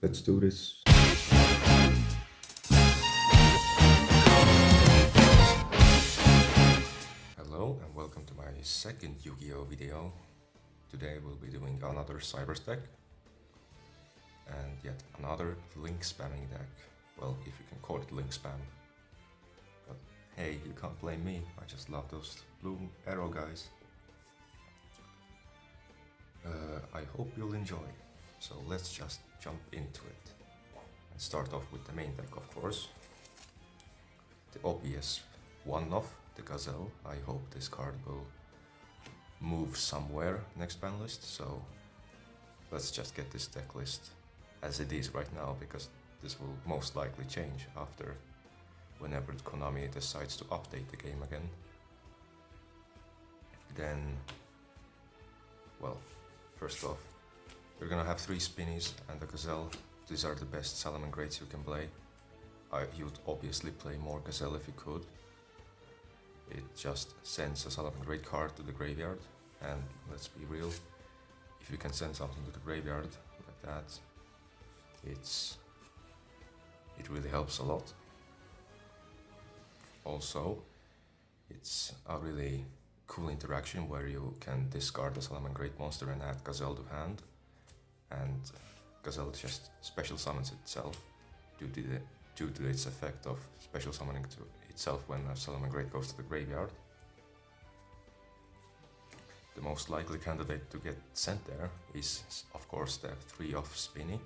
Let's do this. Hello and welcome to my second Yu-Gi-Oh video. Today we'll be doing another Cybers deck and yet another link spamming deck. Well, if you can call it link spam. But hey, you can't blame me, I just love those blue arrow guys. I hope you'll enjoy. So let's just jump into it. And start off with the main deck, of course. The obvious one-off, the Gazelle. I hope this card will move somewhere next ban list, so let's just get this deck list as it is right now, because this will most likely change after whenever Konami decides to update the game again. Then, well, first off, you're gonna have 3 Spinnies and a Gazelle. These are the best Salamangreats you can play. You'd obviously play more Gazelle if you could. It just sends a Salamangreat card to the graveyard, and let's be real, if you can send something to the graveyard like that, it really helps a lot. Also, it's a really cool interaction where you can discard a Salamangreat monster and add Gazelle to hand, and Gazelle just special summons itself due to its effect of special summoning to itself when a Salamangreat goes to the graveyard. The most likely candidate to get sent there is, of course, the 3-off Spinny.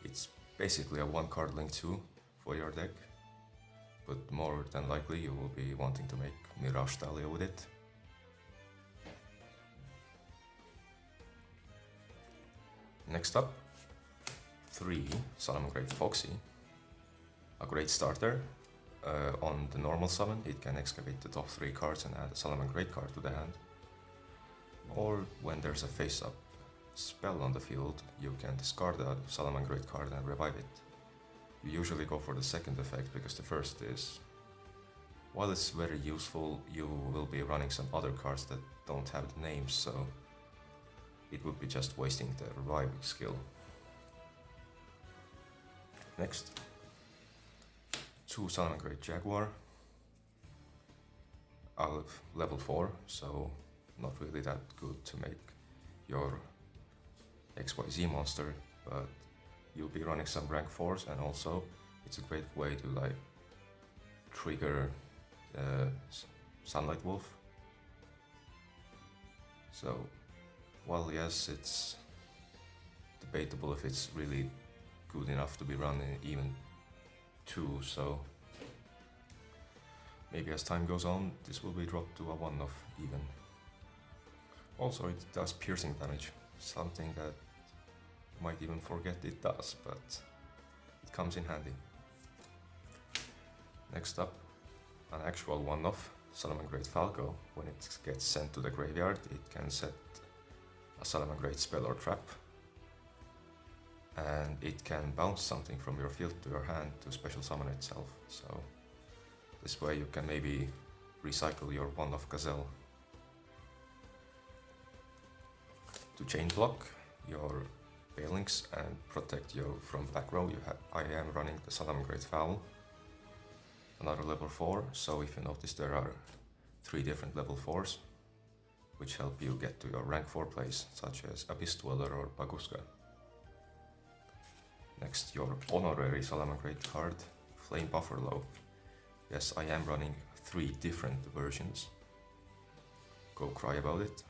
It's basically a 1-card link 2 for your deck, but more than likely you will be wanting to make Mirage Dahlia with it. Next up, 3 Salamangreat Foxy. A great starter. On the normal summon, it can excavate the top 3 cards and add a Salamangreat card to the hand. Or when there's a face-up spell on the field, you can discard a Salamangreat card and revive it. You usually go for the second effect because the first is, while it's very useful, you will be running some other cards that don't have the names, so it would be just wasting the reviving skill. Next, 2 Salamangreat Jaguar, level 4, so not really that good to make your XYZ monster, but you'll be running some rank 4s, and also it's a great way to like trigger Sunlight Wolf. So, well, yes, it's debatable if it's really good enough to be run in even 2, so maybe as time goes on this will be dropped to a 1-off even. Also, it does piercing damage, something that you might even forget it does, but it comes in handy. Next up, an actual 1-off, Salamangreat Falco. When it gets sent to the graveyard, it can set a Salamangreat spell or trap, and it can bounce something from your field to your hand to special summon itself, so this way you can maybe recycle your 1-off Gazelle. To chain block your Balinks and protect you from back row, I am running the Salamangreat Fowl, another level 4, so if you notice there are 3 different level 4s, which help you get to your rank 4 place, such as Abyss Dweller or Baguska. Next, your honorary Salamangreat card, Flame Buffalo. Yes, I am running 3 different versions. Go cry about it.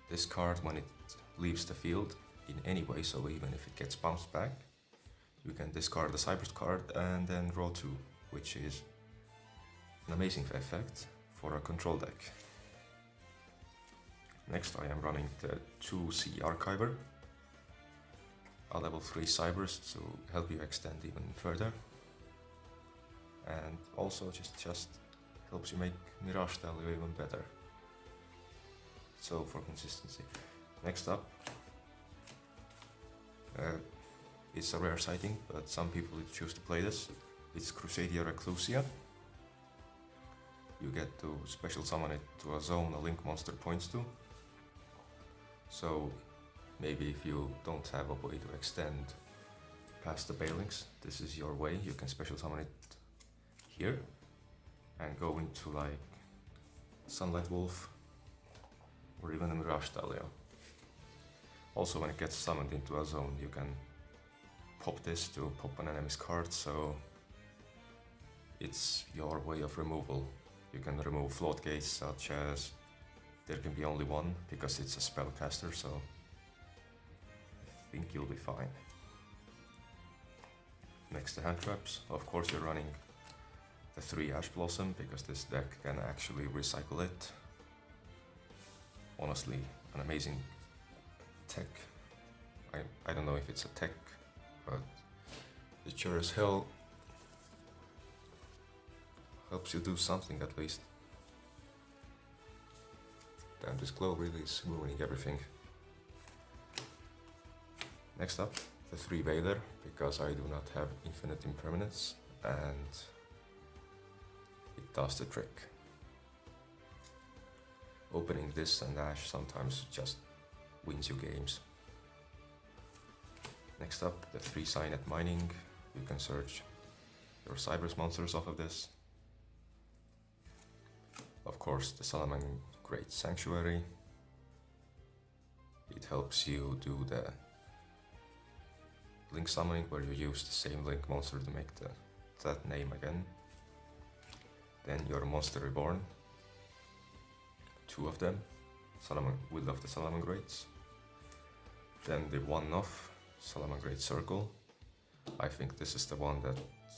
This card, when it leaves the field in any way, so even if it gets bounced back, you can discard the Cybers card and then draw 2, which is an amazing effect for a control deck. Next, I am running the 2C Archiver, a level 3 Cybers to help you extend even further, and also just helps you make Mirage Dahlia even better. So for consistency. Next up, it's a rare sighting, but some people choose to play this. It's Crusadia Reclusia. You get to special summon it to a zone a link monster points to. So Maybe if you don't have a way to extend past the Balings, this is your way. You can special summon it here and go into like Sunlight Wolf or even a Mirage Dahlia. Also, when it gets summoned into a zone, you can pop this to pop an enemy's card, so it's your way of removal. You can remove floatgates such as there can be only one because it's a spellcaster, so I think you'll be fine. Next to hand traps, of course you're running the 3 Ash Blossom because this deck can actually recycle it. Honestly, an amazing tech. I don't know if it's a tech, but it sure as hell helps you do something at least. Damn, this glow really is ruining everything. Next up, the 3 Veiler, because I do not have infinite impermanence, and it does the trick. Opening this and Ash sometimes just wins you games. Next up, the 3 Signet Mining. You can search your Cyberus monsters off of this. Of course, the Salamangreat Sanctuary. It helps you do the link summoning where you use the same link monster to make that name again. Then your Monster Reborn. 2 of them. Will of the Salamangreats. Then the one-off Salamangreat Circle. I think this is the one that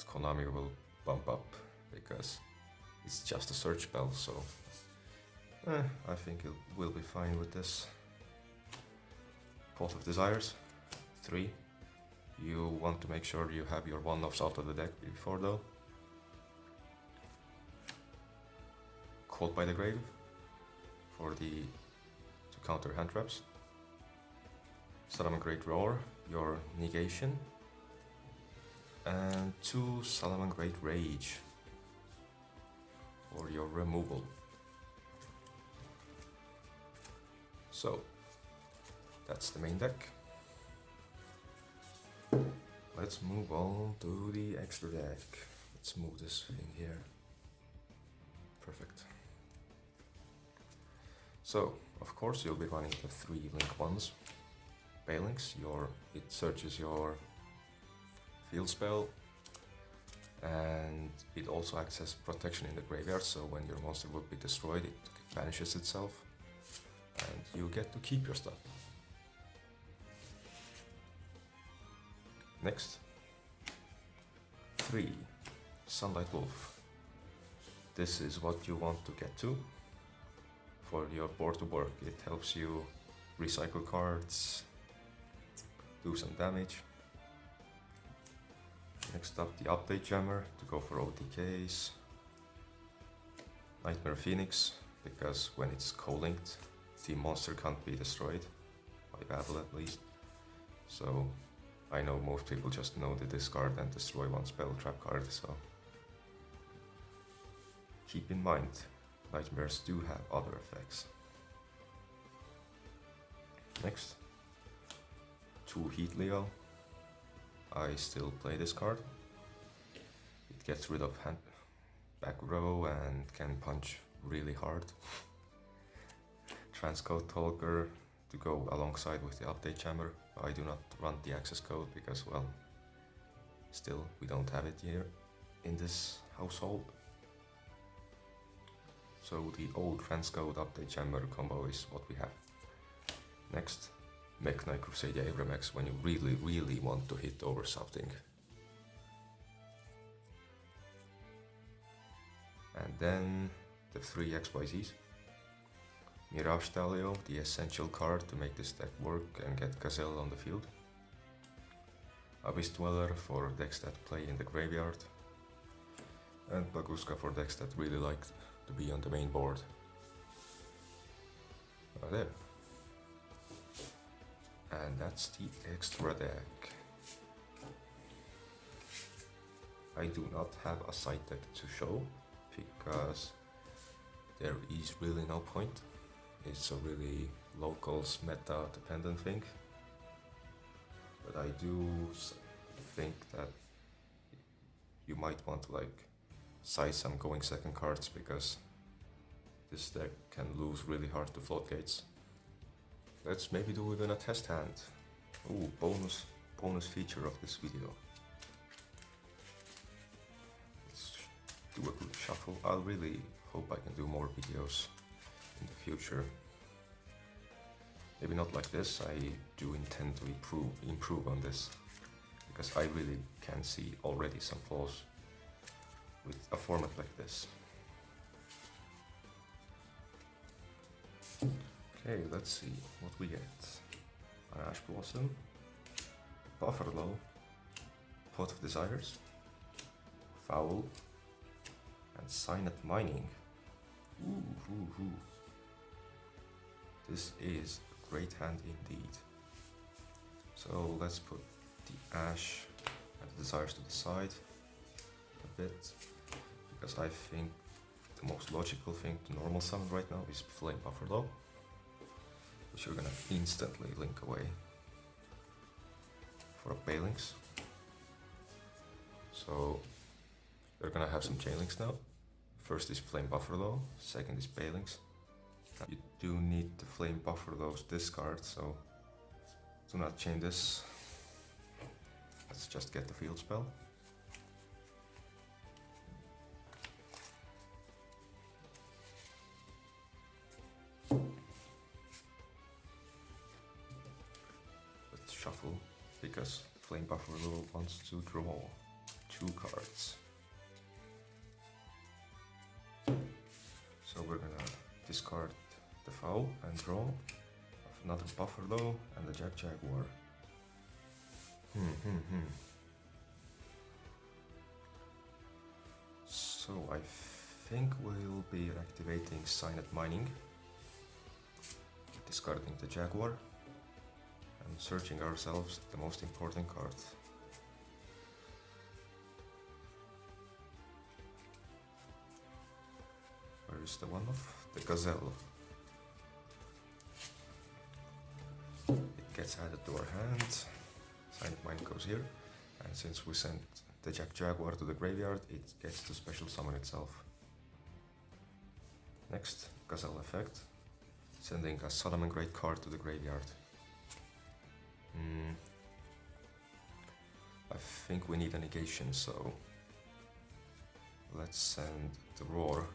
Konami will bump up because it's just a search spell, so I think it will be fine with this. Pot of Desires, 3. You want to make sure you have your one-offs out of the deck before though. Caught by the Grave to counter hand traps. Salamangreat Roar, your negation. And 2 Salamangreat Rage for your removal. So, that's the main deck. Let's move on to the extra deck. Let's move this thing here. Perfect. So, of course you'll be running the 3 link ones. Balings, it searches your field spell, and it also acts as protection in the graveyard, so when your monster would be destroyed, it vanishes itself, and you get to keep your stuff. Next, 3 Sunlight Wolf. This is what you want to get to for your board to work. It helps you recycle cards, do some damage. Next up, the Update Jammer to go for OTKs. Nightmare Phoenix, because when it's co-linked, the monster can't be destroyed, by battle at least. So I know most people just know to discard and destroy one spell trap card, so keep in mind, nightmares do have other effects. Next, 2 Heat Leo. I still play this card. It gets rid of back row and can punch really hard. Transcode Talker to go alongside with the Update Chamber. I do not run the access code because, well, still we don't have it here in this household. So the old Transcode Update Chamber combo is what we have. Next, Mech Knight Crusader Abramex when you really want to hit over something. And then the 3 XYZs. Mirage Dahlia, the essential card to make this deck work and get Gazelle on the field. Abyss Dweller for decks that play in the graveyard. And Baguska for decks that really like to be on the main board. There. And that's the extra deck. I do not have a side deck to show because there is really no point. It's a really locals meta dependent thing. but I do think that you might want to like size some going second cards, because this deck can lose really hard to floatgates. Let's maybe do even a test hand. Ooh, bonus feature of this video. Let's do a good shuffle. I really hope I can do more videos in the future. Maybe not like this. I do intend to improve on this, because I really can see already some flaws with a format like this. Okay, let's see what we get. An Ash Blossom, Buffalo, Pot of Desires, Foul, and Signet Mining. Ooh. This is a great hand indeed. So let's put the Ash and the Desires to the side a bit, because I think the most logical thing to normal summon right now is Flame Buffalo, which you're gonna instantly link away for a Balinx. So you're gonna have some chainlinks now. First is Flame Buffalo, second is Balinx. You do need the Flame Buffalo's discard, so do not chain this. Let's just get the field spell. Let's shuffle, because Flame Buffalo wants to draw 2 cards. So we're gonna discard the Foul and draw another Buffalo and the Jaguar. So I think we'll be activating Signet Mining, discarding the Jaguar, and searching ourselves the most important card. Where is the one-off? The Gazelle. It gets added to our hand. Signet Mining goes here, and since we sent the Jaguar to the graveyard, it gets to special summon itself. Next, Gazelle effect, sending a Salamangreat card to the graveyard. I think we need a negation, so let's send the Roar.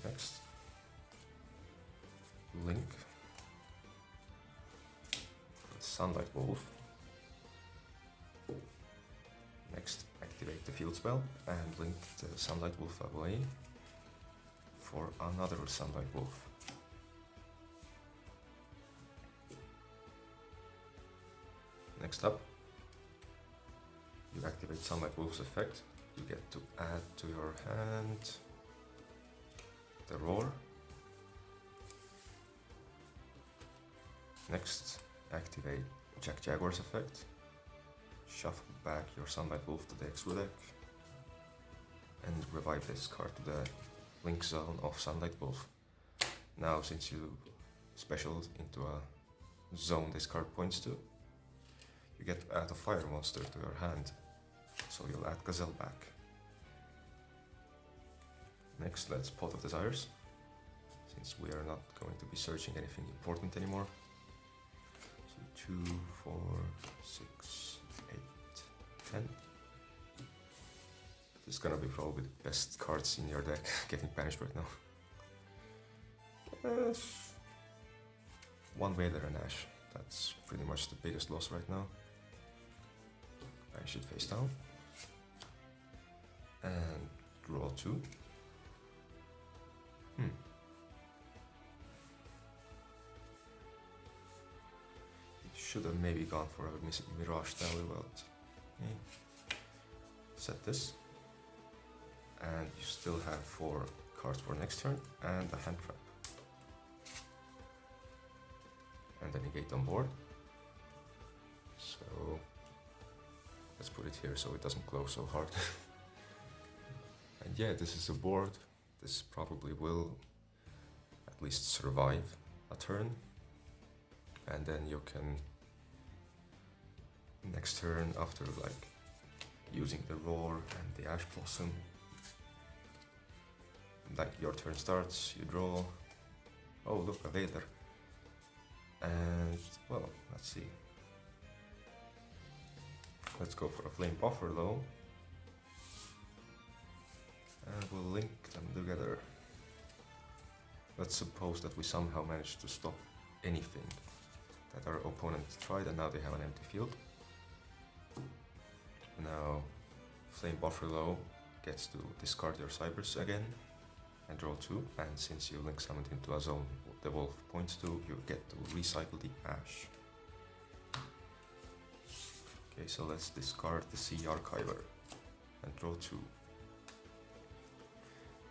Next, Link, Sunlight Wolf. Next, activate the field spell and link the Sunlight Wolf away for another Sunlight Wolf. Next up, you activate Sunlight Wolf's effect. You get to add to your hand the Roar. Next, activate Jaguar's effect. Shuffle back your Sunlight Wolf to the extra deck and revive this card to the link zone of Sunlight Wolf. Now, since you specialed into a zone this card points to, you get to add a fire monster to your hand, so you'll add Gazelle back. Next, let's Pot of Desires, since we are not going to be searching anything important anymore. So 2, 4, 6, 8, 10. This is gonna be probably the best cards in your deck getting banished right now. One Vader and Ash. That's pretty much the biggest loss right now. I should face down. And draw 2. Should have maybe gone for a Mirage Dally, but set this. And you still have 4 cards for next turn and a hand trap. And a negate on board. So let's put it here so it doesn't glow so hard. And yeah, this is a board. This probably will at least survive a turn. And then you can next turn, after like using the roar and the ash blossom, like your turn starts, you draw. Oh look, a Vader. And well, let's see. Let's go for a flame buffer though. And we'll link them together. Let's suppose that we somehow managed to stop anything that our opponent tried, and now they have an empty field. Now Flame Buffalo gets to discard your Cybers again and draw 2, and since you link summoned into a zone the wolf points to, you get to recycle the ash. Okay, so let's discard the Sea Archiver and draw 2.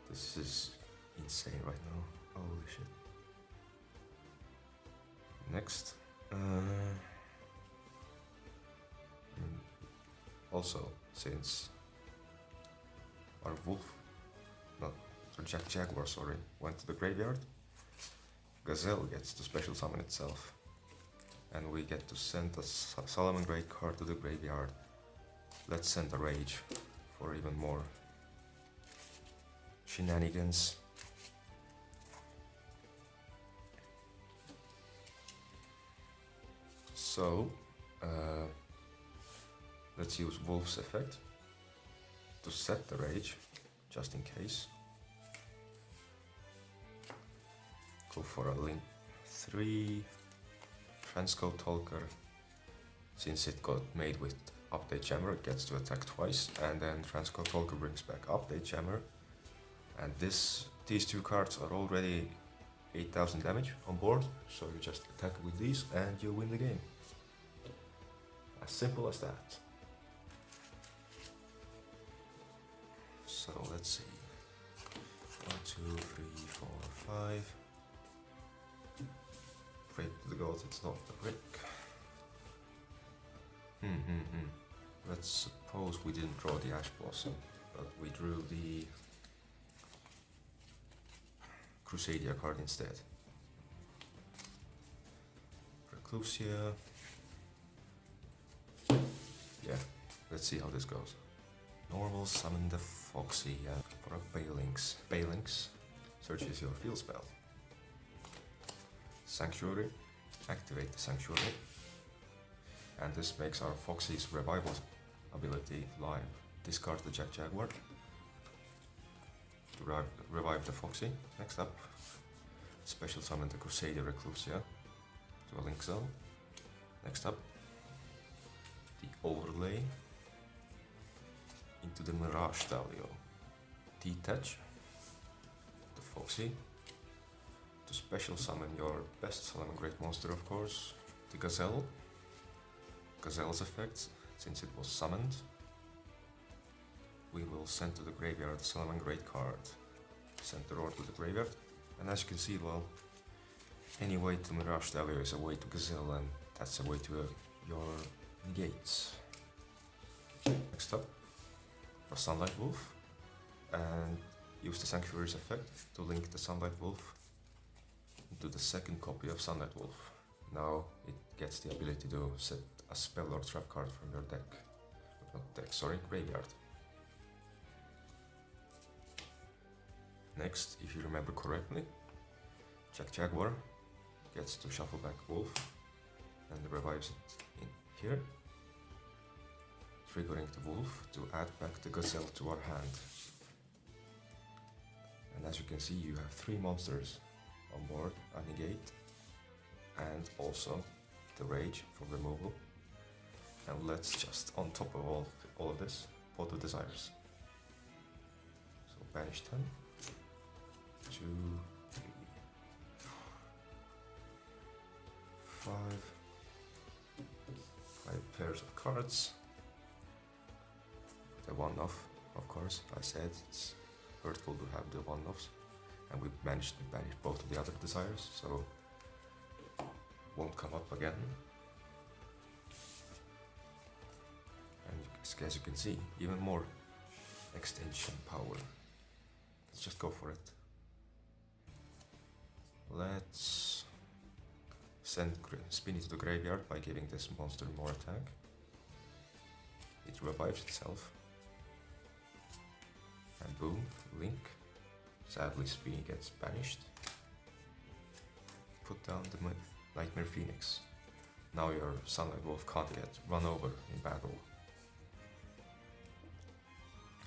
This is insane right now, holy shit. Next, also, since our wolf, not Jaguar, sorry, went to the graveyard, Gazelle gets to special summon itself, and we get to send a Salamangreat card to the graveyard. Let's send a Rage for even more shenanigans. So, let's use Wolf's effect to set the Rage, just in case. Go for a Link 3 Transcode Talker. Since it got made with Update Jammer, it gets to attack twice, and then Transcode Talker brings back Update Jammer. And these two cards are already 8000 damage on board, so you just attack with these and you win the game. As simple as that. So let's see. 1, 2, 3, 4, 5. Pray to the gods, it's not the brick. Let's suppose we didn't draw the Ash Blossom, but we drew the Crusadia card instead. Reclusia. Yeah, let's see how this goes. Normal, summon the Foxy, for a Balings. Balings searches your field spell. Sanctuary, activate the Sanctuary. And this makes our Foxy's revival ability live. Discard the Jaguar to revive the Foxy. Next up, special summon the Crusader Reclusia to a Link Zone. Next up, the Overlay into the Mirage Stallion. Detach the Foxy to special summon your best Salamangreat monster, of course, the Gazelle. Gazelle's effects, since it was summoned, we will send to the graveyard the Salamangreat card. Send the Roar to the graveyard, and as you can see, well, any way to Mirage Stallion is a way to Gazelle, and that's a way to your negates. Next up, a Sunlight Wolf, and use the Sanctuary's effect to link the Sunlight Wolf into the second copy of Sunlight Wolf. Now it gets the ability to set a spell or trap card from your deck. Not deck, sorry, graveyard. Next, if you remember correctly, Jaguar gets to shuffle back Wolf and revives it in here, triggering the Wolf to add back the Gazelle to our hand. And as you can see, you have 3 monsters on board, a negate, and also the Rage for removal. And let's just, on top of all of this, Pot of Desires. So banish 10, 2, 3, 4, 5 pairs of cards. The one-off, of course, I said it's hurtful to have the one-offs, and we managed to banish both of the other desires, so won't come up again. And as you can see, even more extension power. Let's just go for it. Let's send Spinny to the graveyard by giving this monster more attack. It revives itself. And boom, Link. Sadly, Spinny gets banished. Put down the Nightmare Phoenix. Now your Sunlight Wolf can't get run over in battle.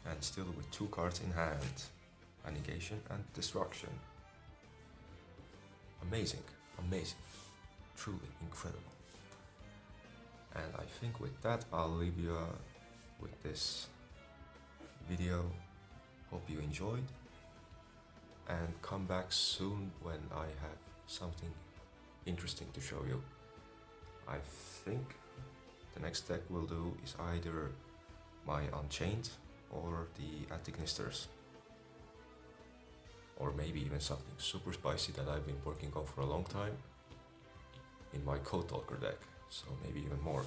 And still with 2 cards in hand. A negation and destruction. Amazing, amazing. Truly incredible. And I think with that I'll leave you with this video. Hope you enjoyed. And come back soon when I have something interesting to show you. I think the next deck we'll do is either my Unchained or the Antignisters. Or maybe even something super spicy that I've been working on for a long time in my Code Talker deck. So maybe even more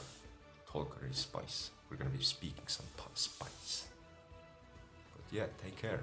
Talkery spice. We're gonna be speaking some spice. But yeah, take care.